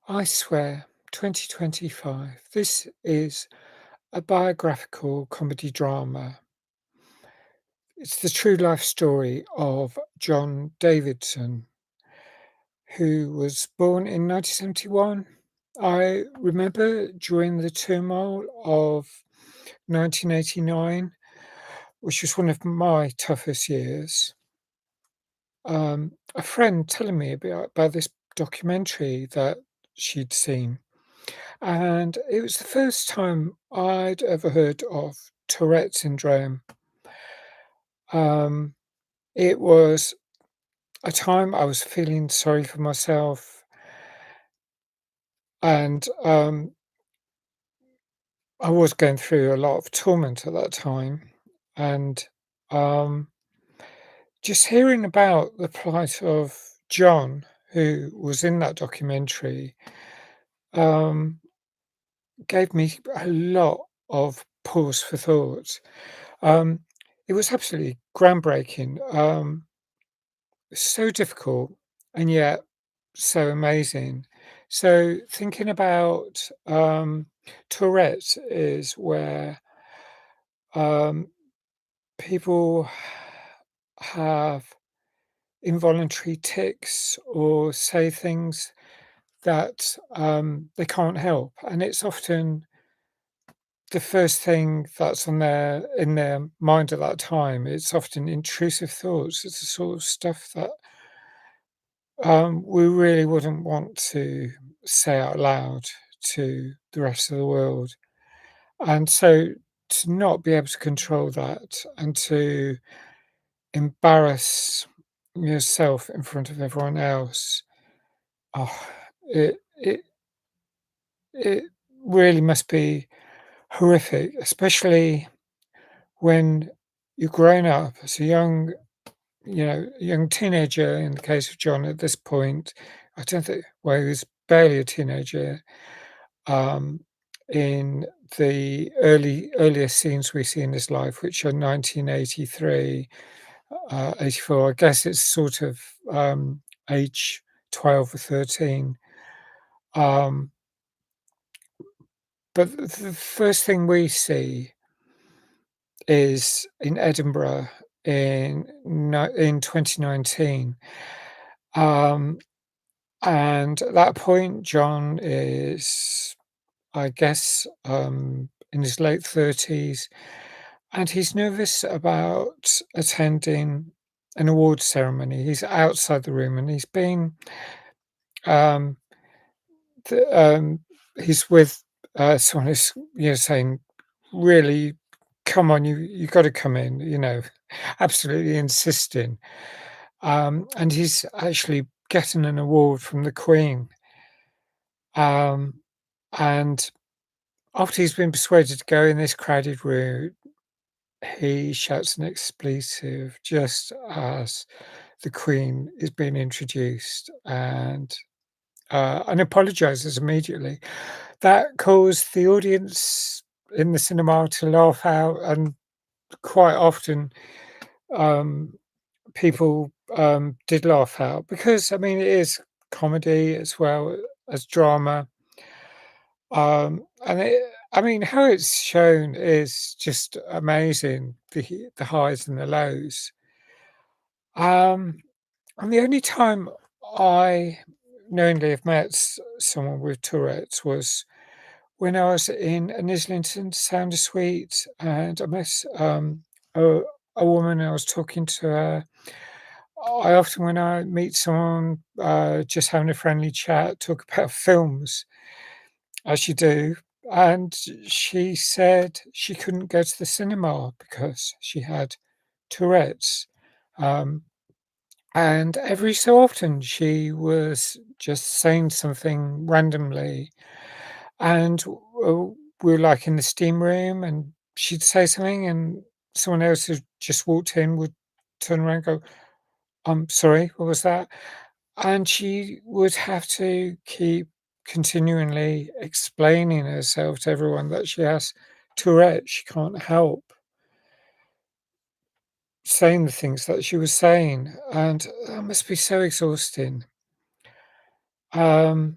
I swear, 2025. This is a biographical comedy drama. It's the true life story of John Davidson, who was born in 1971. I remember during the turmoil of 1989, which was one of my toughest years, a friend telling me about this documentary that she'd seen. And it was the first time I'd ever heard of Tourette syndrome. Um, it was a time I was feeling sorry for myself, and I was going through a lot of torment at that time. And um, just hearing about the plight of John, who was in that documentary, um, gave me a lot of pause for thought. Um, it was absolutely groundbreaking, so difficult and yet so amazing. So thinking about Tourette is where um, people have involuntary tics or say things that they can't help, and it's often the first thing that's on their in their mind at that time. It's often intrusive thoughts. It's the sort of stuff that, we really wouldn't want to say out loud to the rest of the world. And so to not be able to control that and to embarrass yourself in front of everyone else, oh, it really must be horrific, especially when you're growing up as a young teenager. In the case of John, at this point, I don't think, well, he was barely a teenager. Um, in the earlier scenes we see in his life, which are 1983, 84. I guess it's sort of age 12 or 13. Um, but the first thing we see is in Edinburgh in 2019. Um, and at that point, John is, I guess, in his late 30s, and he's nervous about attending an award ceremony. He's outside the room, and um, th he's with, someone who's, saying, "Really, come on, you gotta come in," absolutely insisting. And he's actually getting an award from the Queen. Um, and after he's been persuaded to go in this crowded room, he shouts an expletive just as the Queen is being introduced, and apologizes immediately. That caused the audience in the cinema to laugh out, and quite often, um, people, did laugh out because, I mean, it is comedy as well as drama. And I mean, how it's shown is just amazing, the highs and the lows. Um, and the only time I knowingly have met someone with Tourette's was when I was in an Islington Sounder Suite, and I met a, a woman. And I was talking to her. I often, when I meet someone, just having a friendly chat, talk about films, as you do. And she said she couldn't go to the cinema because she had Tourette's. Um, and every so often she was just saying something randomly. And we were like in the steam room, and she'd say something, and someone else who just walked in would turn around and go, "I'm sorry, what was that?" And she would have to keep continually explaining herself to everyone that she has Tourette. She can't help saying the things that she was saying, and that must be so exhausting. Um,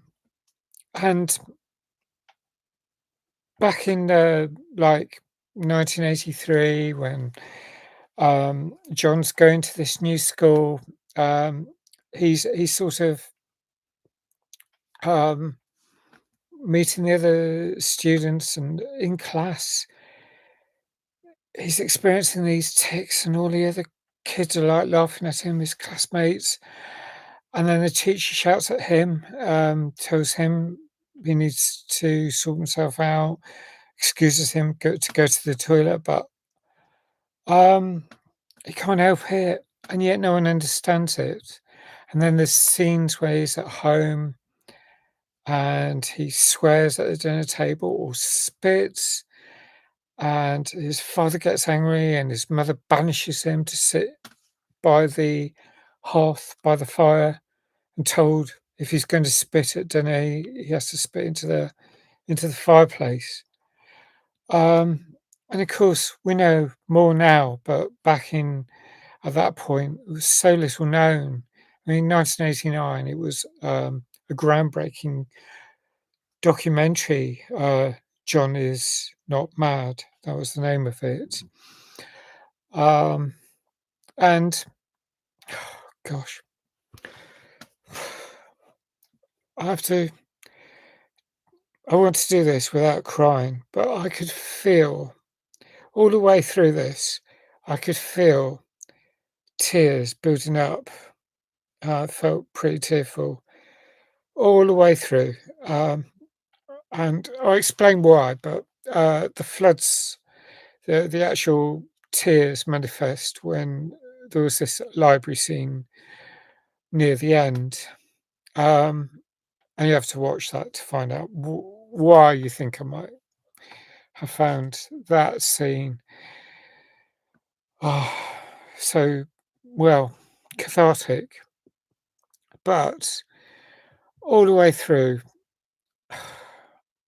And back in, like, 1983 when, John's going to this new school, um, he's sort of, um, meeting the other students and in class, he's experiencing these tics and all the other kids are, like, laughing at him, his classmates, and then the teacher shouts at him, tells him he needs to sort himself out, excuses him go to the toilet, but, um, he can't help it, and yet no one understands it. And then there's scenes where he's at home and he swears at the dinner table or spits, and his father gets angry and his mother banishes him to sit by the hearth, by the fire, and told if he's going to spit at dinner, he has to spit into the fireplace. Um, and of course, we know more now, but back in at that point, it was so little known. I mean, 1989, it was a groundbreaking documentary. John is Not Mad. That was the name of it. Um, and gosh, I have to. I want to do this without crying, but I could feel all the way through this. I could feel tears building up. I felt pretty tearful all the way through. And I'll explain why, but the floods, the actual tears manifest when there was this library scene near the end. Um, and you have to watch that to find out why you think I might have found that scene so, well, cathartic. But all the way through,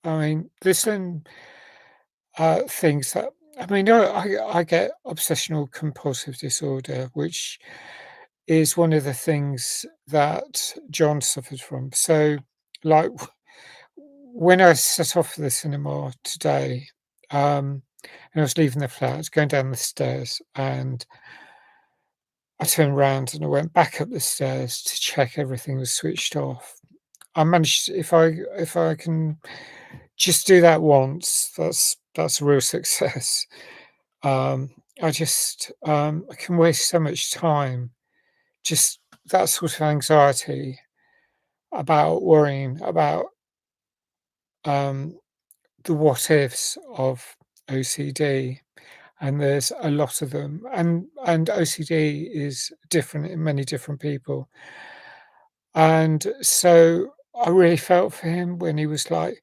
I mean, listen, things that I mean, I get obsessional compulsive disorder, which is one of the things that John suffered from. So, like, when I set off for the cinema today, and I was leaving the flat, going down the stairs, and I turned around and I went back up the stairs to check everything was switched off. I managed if I can just do that once, that's a real success. Um, I can waste so much time, just that sort of anxiety about worrying about, um, the what ifs of OCD, and there's a lot of them, and OCD is different in many different people. And so I really felt for him when he was like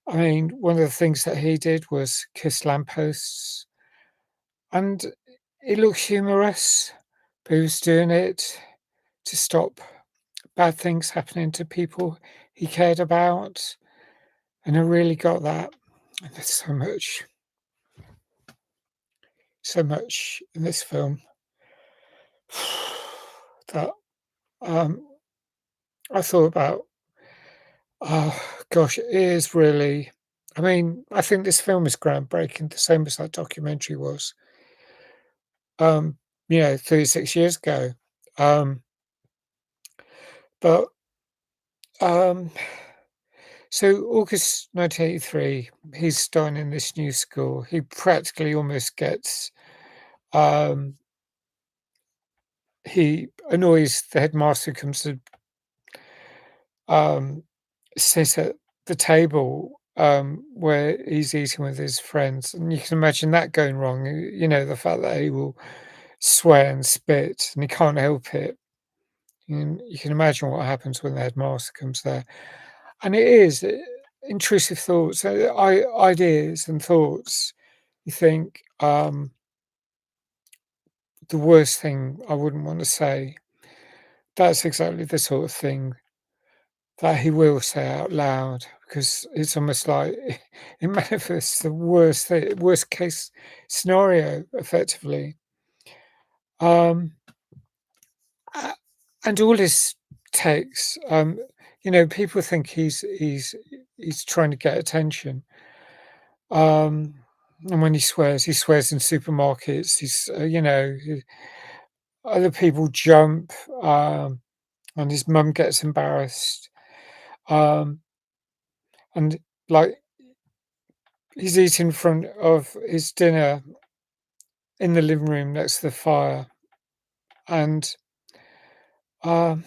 I mean, one of the things that he did was kiss lampposts, and it looked humorous, but he was doing it to stop bad things happening to people he cared about, and I really got that. And there's so much in this film that, um, I thought about. Oh, gosh, it is really I mean, I think this film is groundbreaking, the same as that documentary was, um, 36 years ago. Um, but, um, so August 1983, he's starting in this new school. He practically almost gets, um, he annoys the headmaster who comes to, um, sit at the table, where he's eating with his friends, and you can imagine that going wrong. The fact that he will swear and spit, and he can't help it. You can imagine what happens when the headmaster comes there, and it is intrusive thoughts, ideas and thoughts. You think the worst thing I wouldn't want to say. That's exactly the sort of thing that he will say out loud because it's almost like it manifests the worst case scenario effectively. Um, a- and all his takes, people think he's he's trying to get attention. Um, and when he swears in supermarkets. Other people jump, and his mum gets embarrassed. Um, and like he's eating in front of his dinner in the living room next to the fire, and um,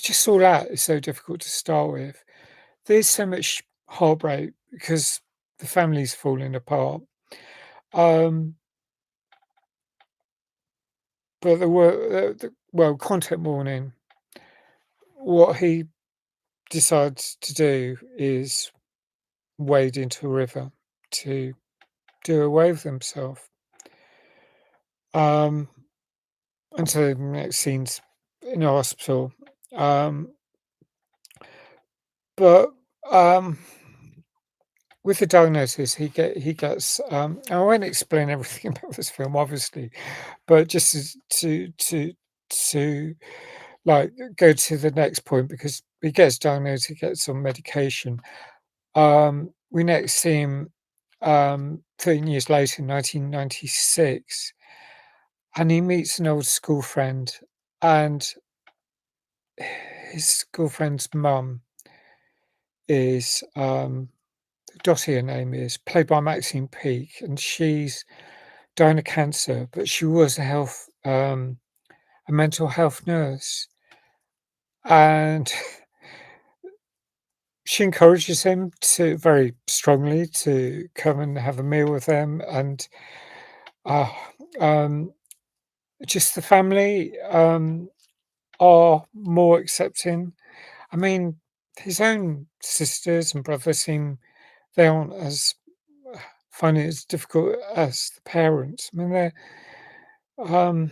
just all that is so difficult to start with. There's so much heartbreak because the family's falling apart. Um, but content warning. What he decides to do is wade into a river to do away with himself. Um, and so the next scene's in a hospital. Um, but um, with the diagnosis, he gets. I won't explain everything about this film, obviously, but just to like go to the next point because he gets diagnosed, he gets on medication. We next see him 13 years later in 1996, and he meets an old school friend, and his school friend's mum is Dottie, her name is, played by Maxine Peake, and she's dying of cancer, but she was a mental health nurse, and she encourages him to very strongly to come and have a meal with them, and uh, um, just the family are more accepting. I mean, his own sisters and brothers seem they aren't as finding it as difficult as the parents. I mean, they're um,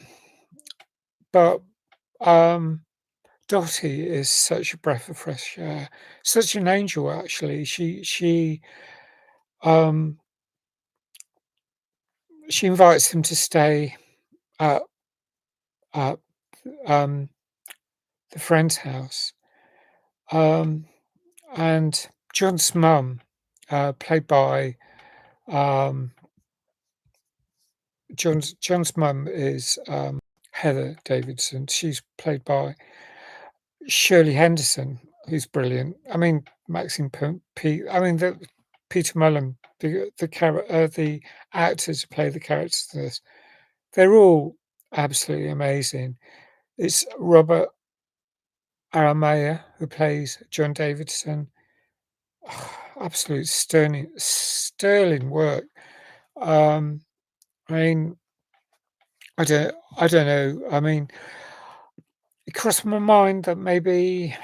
but um, Dottie is such a breath of fresh air, such an angel. Actually, um, she invites him to stay at, at um, the friend's house, um, and John's mum, played by um, John's mum is Heather Davidson. She's played by Shirley Henderson, who's brilliant. I mean, Maxine P. I mean, Peter Mullen, the actors who play the characters in this, they're all absolutely amazing. It's Robert Aramea who plays John Davidson. Absolute sterling work. Um, I mean, I don't know. I mean, it crossed my mind that maybe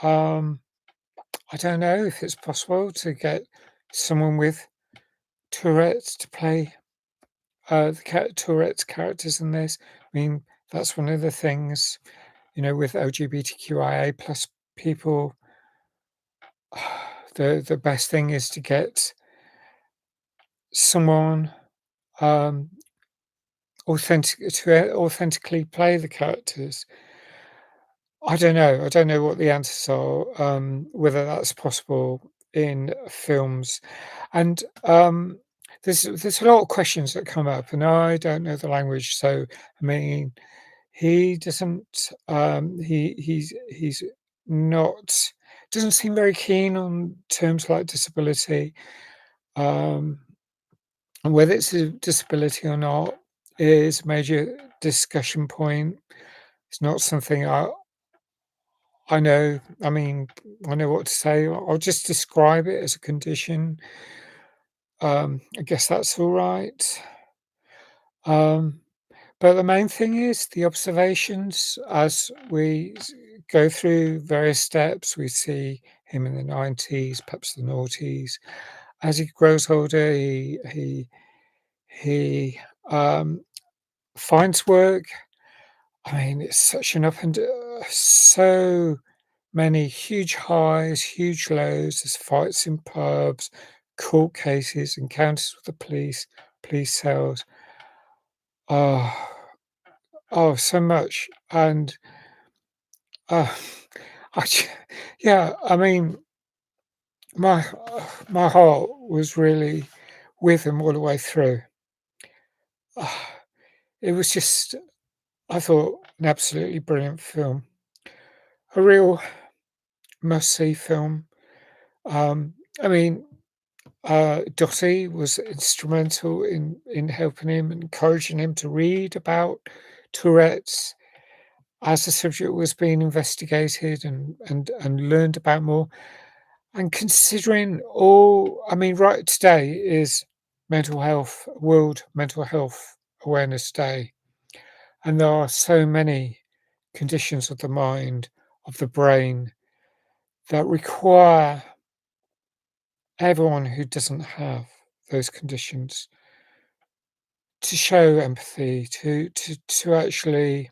um, I don't know if it's possible to get someone with Tourette's to play Tourette's characters in this. I mean, that's one of the things, with LGBTQIA plus people. The best thing is to get someone um, authentically play the characters. I don't know. I don't know what the answers are, whether that's possible in films. And there's a lot of questions that come up, and I don't know the language. So I mean, he doesn't. He's not. Doesn't seem very keen on terms like disability. Um, and whether it's a disability or not is a major discussion point. It's not something I know. I mean, I know what to say. I'll just describe it as a condition. I guess that's all right. Um, but the main thing is the observations as we go through various steps. We see him in the 90s, perhaps the noughties. As he grows older, he finds work. I mean, it's such an so many huge highs, huge lows. There's fights in pubs, court cases, encounters with the police cells. Oh, so much. And uh, I, yeah, I mean, my my heart was really with them all the way through. It was just, I thought, an absolutely brilliant film, a real must-see film. Um, I mean, Dottie was instrumental in helping him, encouraging him to read about Tourette's as the subject was being investigated and learned about more. And considering all, I mean, right today is World Mental Health Awareness Day, and there are so many conditions of the mind, of the brain, that require everyone who doesn't have those conditions to show empathy, to actually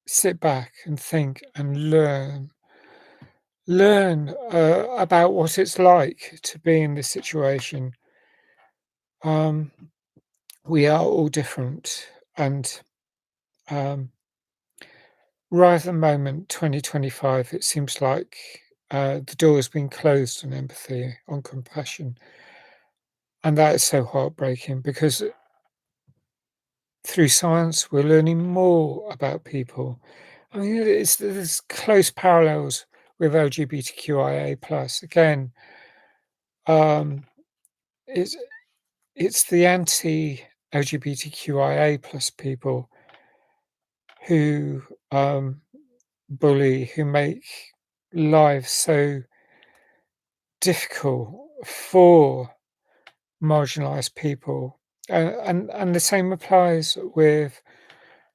sit back and think and learn about what it's like to be in this situation. Um, we are all different, and um, right at the moment, 2025, it seems like the door has been closed on empathy, on compassion, and that is so heartbreaking because through science we're learning more about people. I mean, there's close parallels with LGBTQIA plus. Again, um, it's it's the anti-LGBTQIA plus people who bully, who make lives so difficult for marginalized people. And the same applies with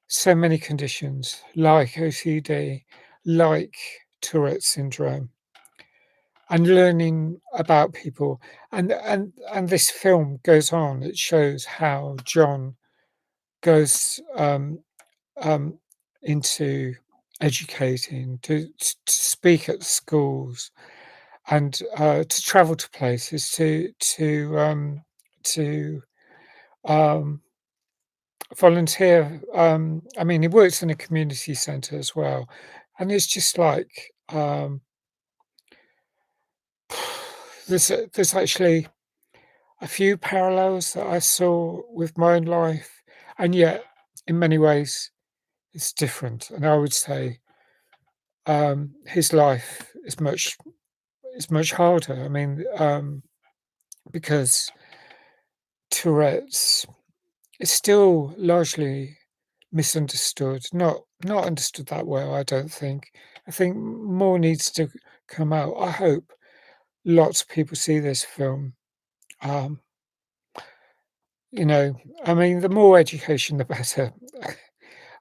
so many conditions like OCD, like Tourette syndrome, and learning about people. And this film goes on. It shows how John goes um, into educating, to speak at schools, and to travel to places, to um, volunteer. I mean, he works in a community centre as well, and it's just like there's actually a few parallels that I saw with my own life, and yet in many ways it's different. And I would say his life is much harder. I mean, because Tourette's is still largely misunderstood, not understood that well, I don't think. I think more needs to come out. I hope lots of people see this film. Um, you know, I mean, the more education, the better.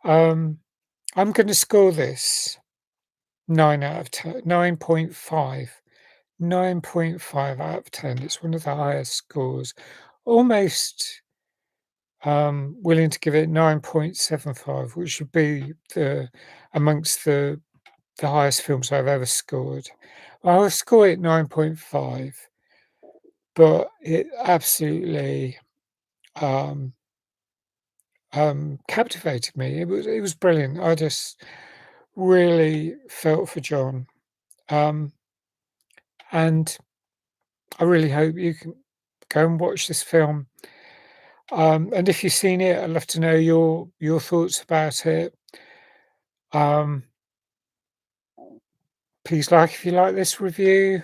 um, I'm going to score this 9 out of 10, 9.5. 9.5 out of 10. It's one of the highest scores. Almost willing to give it 9.75, which would be the amongst the highest films I've ever scored. I'll score it 9.5, but it absolutely um, captivated me. It was brilliant. I just really felt for John, um, and I really hope you can go and watch this film. And if you've seen it, I'd love to know your thoughts about it. Um, Please like if you like this review.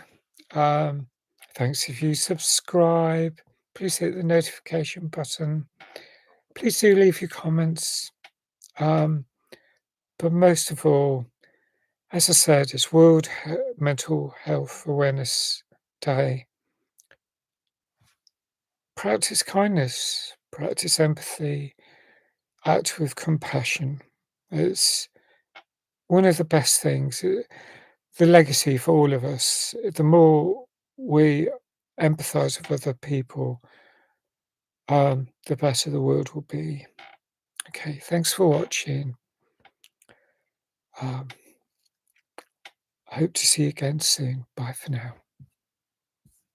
Um, Thanks if you subscribe. Please hit the notification button. Please do leave your comments. Um, but most of all, as I said, it's Mental Health Awareness Day. Practice kindness, practice empathy, act with compassion. It's one of the best things, the legacy for all of us. The more we empathize with other people, the better the world will be. Okay, thanks for watching. Um, I hope to see you again soon. Bye for now.